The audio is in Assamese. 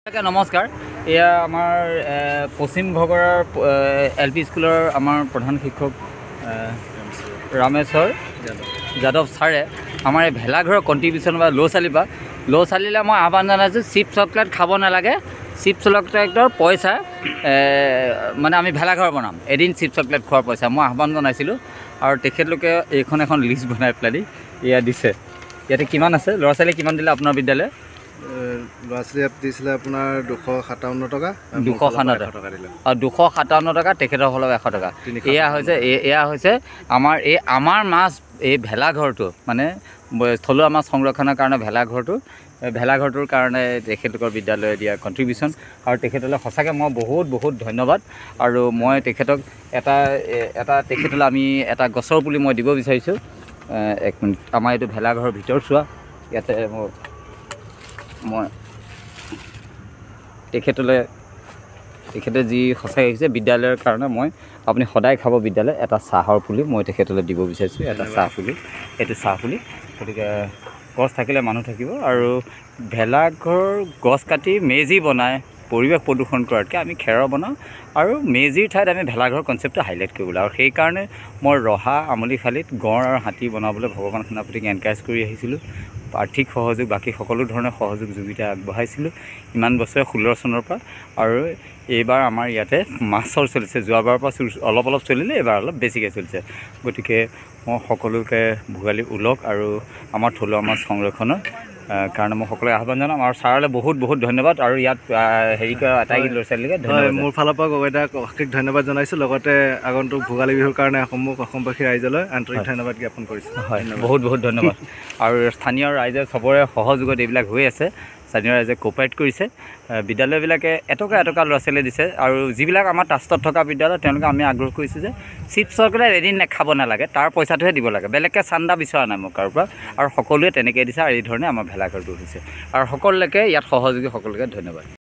নমস্কাৰ এয়া আমাৰ পশ্চিম ভগৰাৰ এল.পি. স্কুলৰ আমাৰ প্ৰধান শিক্ষক ৰামেশ্বৰ যাদৱ ছাৰে আমাৰ এই ভেলাঘৰৰ কণ্ট্ৰিবিউশ্যন বা ল'ৰা ছোৱালীলৈ মই আহ্বান জনাইছোঁ। চিপ চকলেট খাব নালাগে। চিপ চকলেটৰ পইচা মানে আমি ভেলাঘৰ বনাম, এদিন চিপ চকলেট খোৱাৰ পইচা মই আহ্বান জনাইছিলোঁ। আৰু তেখেতলোকে এখন লিষ্ট বনাই পেলাই এয়া দিছে। ইয়াতে কিমান আছে, ল'ৰা ছোৱালী কিমান দিলে আপোনাৰ বিদ্যালয়? ল'ৰা ছোৱালী দিছিলে আপোনাৰ 257 টকা, 257 টকা, তেখেতৰ ফালৰ 100 টকা। এয়া হৈছে আমাৰ মাছ এই ভেলাঘৰটো, মানে থলুৱা মাছ সংৰক্ষণৰ কাৰণে ভেলাঘৰটোৰ কাৰণে তেখেতলোকৰ বিদ্যালয়ে দিয়া কণ্ট্ৰিবিউশ্যন। আৰু তেখেতলৈ সঁচাকৈ মই বহুত ধন্যবাদ। আৰু মই তেখেতক তেখেতলৈ আমি এটা গছৰ পুলি মই দিব বিচাৰিছোঁ। এক মিনিট, আমাৰ এইটো ভেলাঘৰৰ ভিতৰ চোৱা। ইয়াতে মই তেখেতে যি সঁচাকৈ আহিছে বিদ্যালয়ৰ কাৰণে আপুনি সদায় খাব বিদ্যালয় এটা চাহৰ পুলি মই তেখেতলৈ দিব বিচাৰিছোঁ। এটা চাহ পুলি, এইটো চাহ পুলি। গতিকে গছ থাকিলে মানুহ থাকিব। আৰু ভেলাঘৰ গছ কাটি মেজি বনাই পৰিৱেশ প্ৰদূষণ কৰাতকৈ আমি খেৰৰ বনাওঁ আৰু মেজিৰ ঠাইত আমি ভেলাঘৰ কনচেপ্টটো হাইলাইট কৰিবলৈ। আৰু সেইকাৰণে মই ৰহা আমলিশালীত গঁড় আৰু হাতী বনাবলৈ ভগৱান সেনাপতিক এনকাৰেজ কৰি আহিছিলোঁ। আৰ্থিক সহযোগ, বাকী সকলো ধৰণৰ সহযোগিতা আগবঢ়াইছিলোঁ ইমান বছৰে 16 চনৰ পৰা। আৰু এইবাৰ আমাৰ ইয়াতে মাছৰ চলিছে, যোৱাবাৰৰ পৰা অলপ চলিলে, এইবাৰ অলপ বেছিকৈ চলিছে। গতিকে মই সকলোকে ভোগালী ওলক আৰু আমাৰ থলুৱা মাছ সংৰক্ষণৰ কাৰণে মই সকলোকে আহ্বান জনাম। আৰু ছাৰলৈ বহুত ধন্যবাদ। আৰু ইয়াত হেৰি কৰা আটাইকেইটা ল'ৰা ছোৱালীকে ধন্যবাদ। মোৰ ফালৰ পৰা গগৈদাক অশেষ ধন্যবাদ জনাইছোঁ। লগতে আগন্তুক ভোগালী বিহুৰ কাৰণে অসমবাসী ৰাইজলৈ আন্তৰিক ধন্যবাদ জ্ঞাপন কৰিছোঁ। হয়, বহুত ধন্যবাদ। আৰু স্থানীয় ৰাইজে চবৰে সহযোগত এইবিলাক হৈ আছে। স্থানীয় ৰাইজে কোঅপাৰেট কৰিছে। বিদ্যালয়বিলাকে এটকা ল'ৰা ছোৱালী দিছে। আৰু যিবিলাক আমাৰ ট্ৰাষ্টত থকা বিদ্যালয় তেওঁলোকে আমি আগ্ৰহ কৰিছোঁ যে চিপ চকলেট এদিন খাব নালাগে, তাৰ পইচাটোহে দিব লাগে, বেলেগকৈ চান্দা বিচৰা নাই মোৰ কাৰোৰ পৰা। আৰু সকলোৱে তেনেকৈ দিছে। আৰু এই ধৰণে আমাৰ ভেলাঘৰটো হৈছে। আৰু সকলোকে ইয়াত সহযোগী সকলোকে ধন্যবাদ।